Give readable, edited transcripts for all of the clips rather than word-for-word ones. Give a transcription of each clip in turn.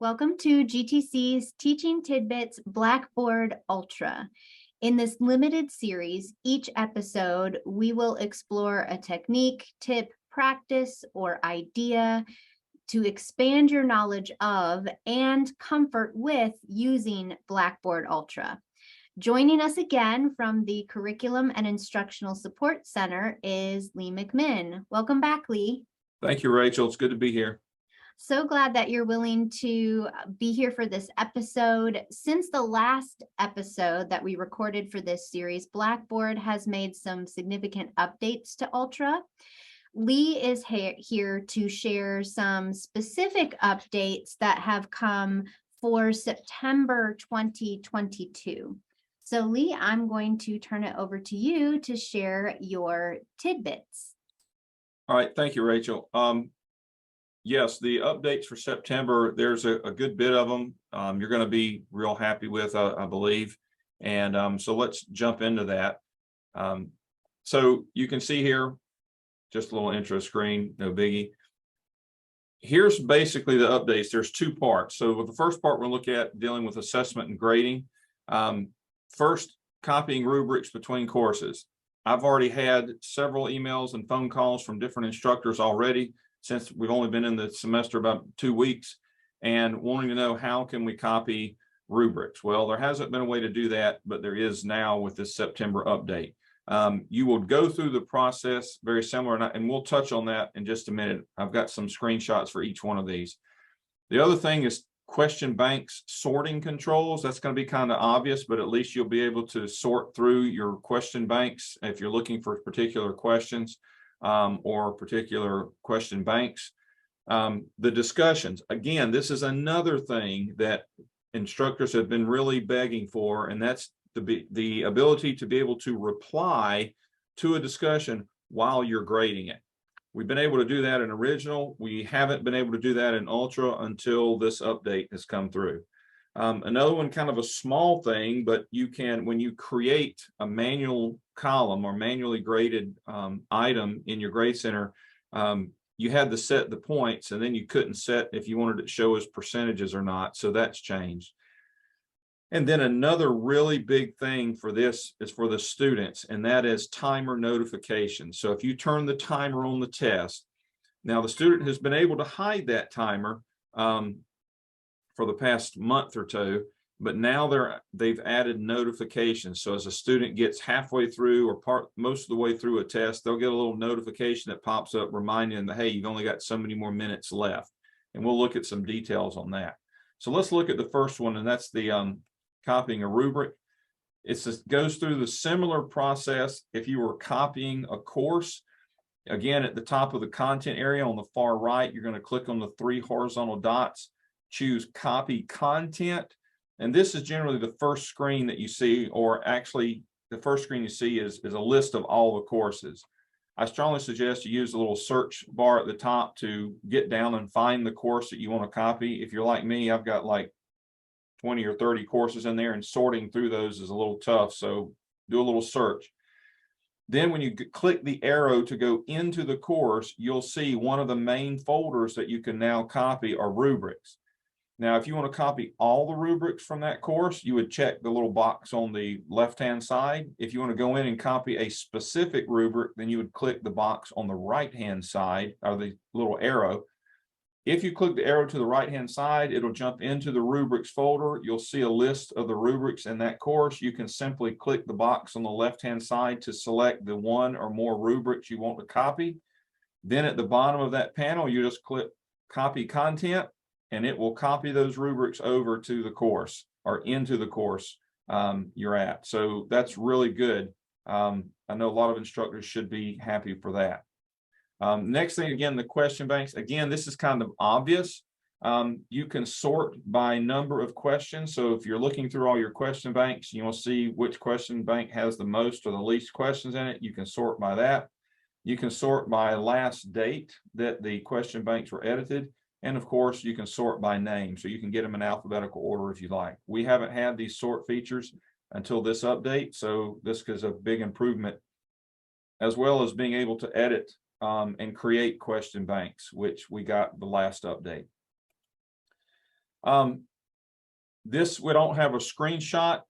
Welcome to GTC's Teaching Tidbits Blackboard Ultra. In this limited series, each episode, we will explore a technique, tip, practice, or idea to expand your knowledge of and comfort with using Blackboard Ultra. Joining us again from the Curriculum and Instructional Support Center is Lee McMinn. Welcome back, Lee. Thank you, Rachel. It's good to be here. So glad that you're willing to be here for this episode. Since the last episode that we recorded for this series, Blackboard has made some significant updates to Ultra. Lee is here to share some specific updates that have come for September 2022. So Lee, I'm going to turn it over to you to share your tidbits. All right. Thank you, Rachel. Yes, the updates for September, there's a good bit of them you're going to be real happy with, I believe. And so let's jump into that. So you can see here, just a little intro screen, no biggie. Here's basically the updates. There's two parts. So with the first part, we'll look at dealing with assessment and grading. First, copying rubrics between courses. I've already had several emails and phone calls from different instructors already, since we've only been in the semester about 2 weeks, and wanting to know how can we copy rubrics. Well, there hasn't been a way to do that, but there is now with this September update. You will go through the process very similar, and we'll touch on that in just a minute. I've got some screenshots for each one of these. The other thing is question banks sorting controls. That's going to be kind of obvious, but at least you'll be able to sort through your question banks if you're looking for particular questions. Or particular question banks. The discussions, again, this is another thing that instructors have been really begging for, and that's the ability to be able to reply to a discussion while you're grading it. We've been able to do that in original. We haven't been able to do that in Ultra until this update has come through. Another one, kind of a small thing, but you can, when you create a manual column or manually graded item in your grade center, you had to set the points, and then you couldn't set if you wanted it to show as percentages or not. So that's changed. And then another really big thing for this is for the students, and that is timer notification. So if you turn the timer on the test, now the student has been able to hide that timer for the past month or two, but now they've added notifications. So as a student gets halfway through or most of the way through a test, they'll get a little notification that pops up reminding them that, hey, you've only got so many more minutes left. And we'll look at some details on that. So let's look at the first one, and that's the copying a rubric. It goes through the similar process if you were copying a course. Again, at the top of the content area on the far right, you're going to click on the 3 horizontal dots, choose copy content, and this is generally the first screen that you see, or actually the first screen you see is a list of all the courses. I strongly suggest you use a little search bar at the top to get down and find the course that you want to copy. If you're like me, I've got like 20 or 30 courses in there, and sorting through those is a little tough, so do a little search. Then when you click the arrow to go into the course, you'll see one of the main folders that you can now copy are rubrics. Now, if you want to copy all the rubrics from that course, you would check the little box on the left-hand side. If you want to go in and copy a specific rubric, then you would click the box on the right-hand side, or the little arrow. If you click the arrow to the right-hand side, it'll jump into the rubrics folder. You'll see a list of the rubrics in that course. You can simply click the box on the left-hand side to select the one or more rubrics you want to copy. Then at the bottom of that panel, you just click copy content, and it will copy those rubrics over to the course or into the course you're at. So that's really good. I know a lot of instructors should be happy for that. Next thing, again, the question banks. Again, this is kind of obvious. You can sort by number of questions. So if you're looking through all your question banks, you will see which question bank has the most or the least questions in it. You can sort by that. You can sort by last date that the question banks were edited. And of course, you can sort by name, so you can get them in alphabetical order if you like. We haven't had these sort features until this update, so this is a big improvement, as well as being able to edit and create question banks, which we got the last update. This, we don't have a screenshot.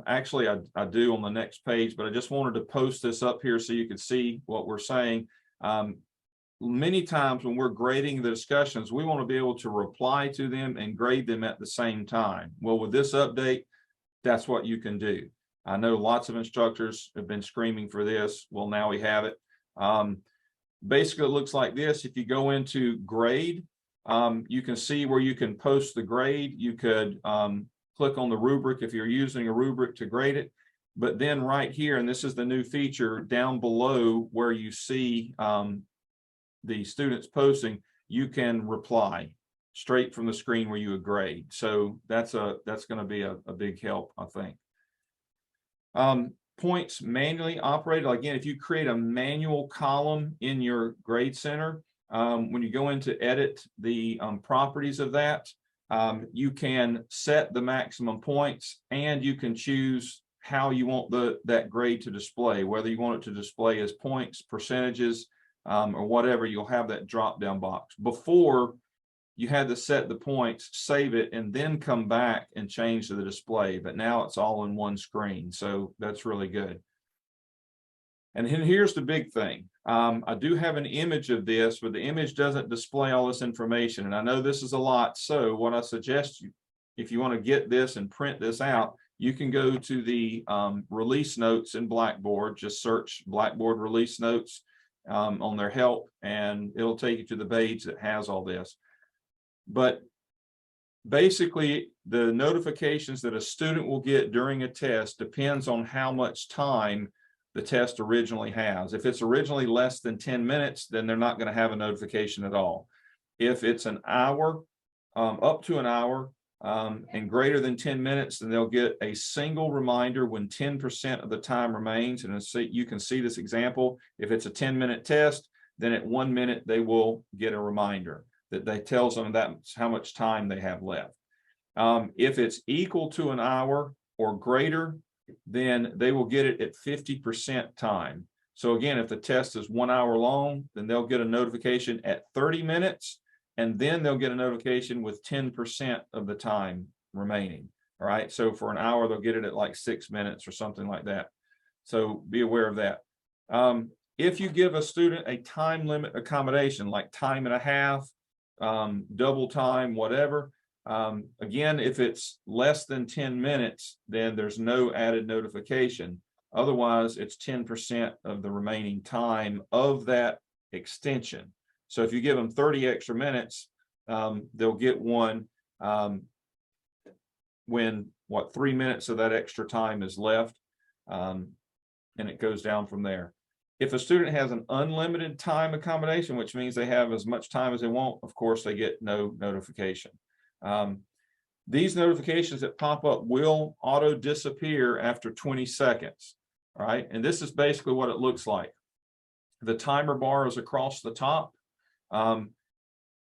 Actually, I do on the next page, but I just wanted to post this up here so you could see what we're saying. Many times when we're grading the discussions, we want to be able to reply to them and grade them at the same time. Well, with this update, that's what you can do. I know lots of instructors have been screaming for this. Well, now we have it. Basically, it looks like this. If you go into grade, you can see where you can post the grade. You could click on the rubric if you're using a rubric to grade it. But then right here, and this is the new feature down below where you see the students posting, you can reply straight from the screen where you would grade. So that's going to be a big help, I think. Points manually operated. Again, if you create a manual column in your grade center, when you go in to edit the properties of that, you can set the maximum points, and you can choose how you want that grade to display, whether you want it to display as points, percentages, or whatever. You'll have that drop down box. Before, you had to set the points, save it, and then come back and change the display. But now it's all in one screen. So that's really good. And then here's the big thing. I do have an image of this, but the image doesn't display all this information. And I know this is a lot. So what I suggest you, if you want to get this and print this out, you can go to the release notes in Blackboard. Just search Blackboard release notes on their help, and it'll take you to the page that has all this. But basically, the notifications that a student will get during a test depends on how much time the test originally has. If it's originally less than 10 minutes, then they're not going to have a notification at all. If it's an hour, up to an hour, and greater than 10 minutes, then they'll get a single reminder when 10% of the time remains. And you can see this example. If it's a 10-minute test, then at 1 minute, they will get a reminder that tells them that's how much time they have left. If it's equal to an hour or greater, then they will get it at 50% time. So again, if the test is 1 hour long, then they'll get a notification at 30 minutes, and then they'll get a notification with 10% of the time remaining. All right. So for an hour, they'll get it at like 6 minutes or something like that. So be aware of that. If you give a student a time limit accommodation, like time and a half, double time, whatever, again, if it's less than 10 minutes, then there's no added notification. Otherwise, it's 10% of the remaining time of that extension. So if you give them 30 extra minutes, they'll get one when 3 minutes of that extra time is left, and it goes down from there. If a student has an unlimited time accommodation, which means they have as much time as they want, of course, they get no notification. These notifications that pop up will auto disappear after 20 seconds. All right. And this is basically what it looks like. The timer bar is across the top. And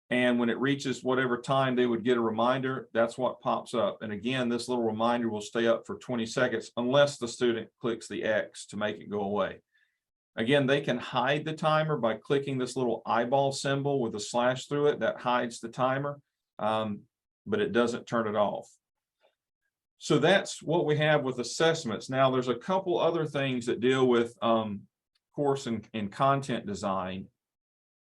when it reaches whatever time they would get a reminder, that's what pops up. And again, this little reminder will stay up for 20 seconds unless the student clicks the X to make it go away. Again, they can hide the timer by clicking this little eyeball symbol with a slash through it that hides the timer, but it doesn't turn it off. So that's what we have with assessments. Now, there's a couple other things that deal with course and content design.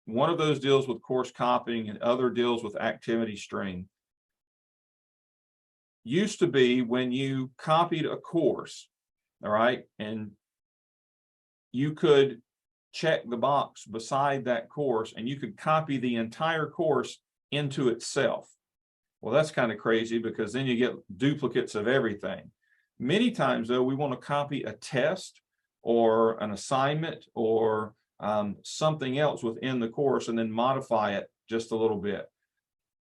One of those deals with course copying, and other deals with activity stream. Used to be when you copied a course, all right, and you could check the box beside that course and you could copy the entire course into itself. Well, that's kind of crazy because then you get duplicates of everything. Many times, though, we want to copy a test or an assignment or something else within the course and then modify it just a little bit.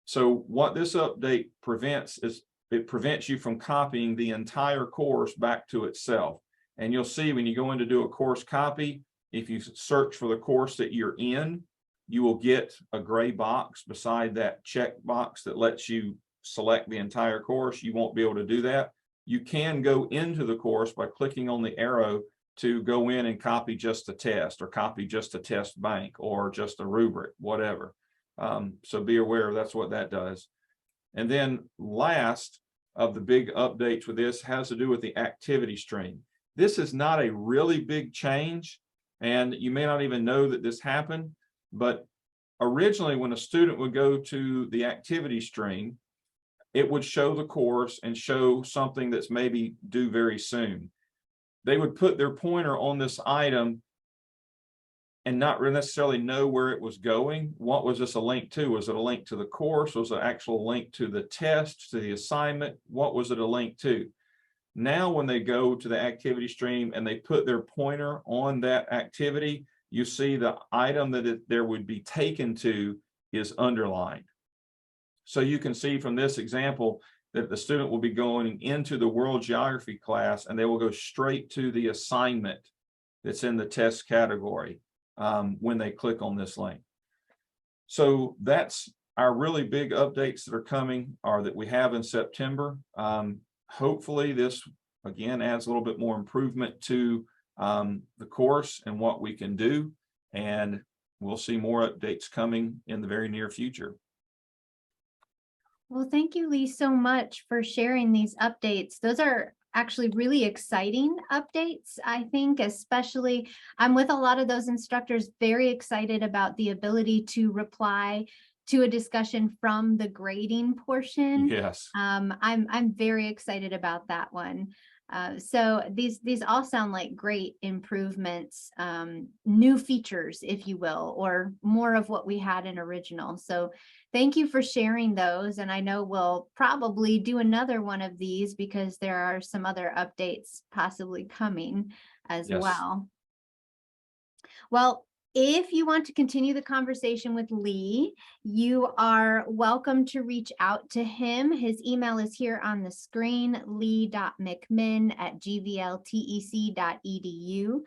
So what this update prevents is it prevents you from copying the entire course back to itself. And you'll see when you go in to do a course copy, if you search for the course that you're in, you will get a gray box beside that check box that lets you select the entire course. You won't be able to do that. You can go into the course by clicking on the arrow to go in and copy just a test or copy just a test bank or just a rubric, whatever. So be aware that's what that does. And then last of the big updates with this has to do with the activity stream. This is not a really big change, and you may not even know that this happened, but originally when a student would go to the activity stream, it would show the course and show something that's maybe due very soon. They would put their pointer on this item and not necessarily know where it was going. What was this a link to? Was it a link to the course? Was it an actual link to the test, to the assignment? What was it a link to? Now, when they go to the activity stream and they put their pointer on that activity, you see the item that there would be taken to is underlined. So you can see from this example that the student will be going into the world geography class and they will go straight to the assignment that's in the test category when they click on this link. So that's our really big updates that are coming, or that we have in September. Hopefully this again adds a little bit more improvement to the course and what we can do, and we'll see more updates coming in the very near future. Well, thank you, Lee, so much for sharing these updates. Those are actually really exciting updates, I think, especially I'm with a lot of those instructors very excited about the ability to reply to a discussion from the grading portion. Yes. I'm very excited about that one. So these all sound like great improvements, new features, if you will, or more of what we had in original. So thank you for sharing those. And I know we'll probably do another one of these because there are some other updates possibly coming as well. Well, if you want to continue the conversation with Lee, you are welcome to reach out to him. His email is here on the screen, lee.mcminn@gvltec.edu.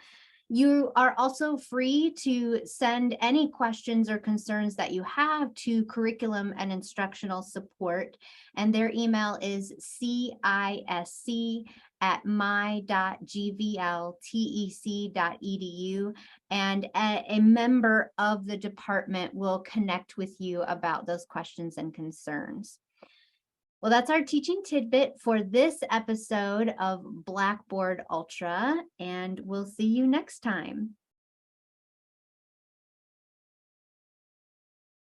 You are also free to send any questions or concerns that you have to Curriculum and Instructional Support, and their email is cisc@my.gvltec.edu, and a member of the department will connect with you about those questions and concerns. Well, that's our teaching tidbit for this episode of Blackboard Ultra, and we'll see you next time.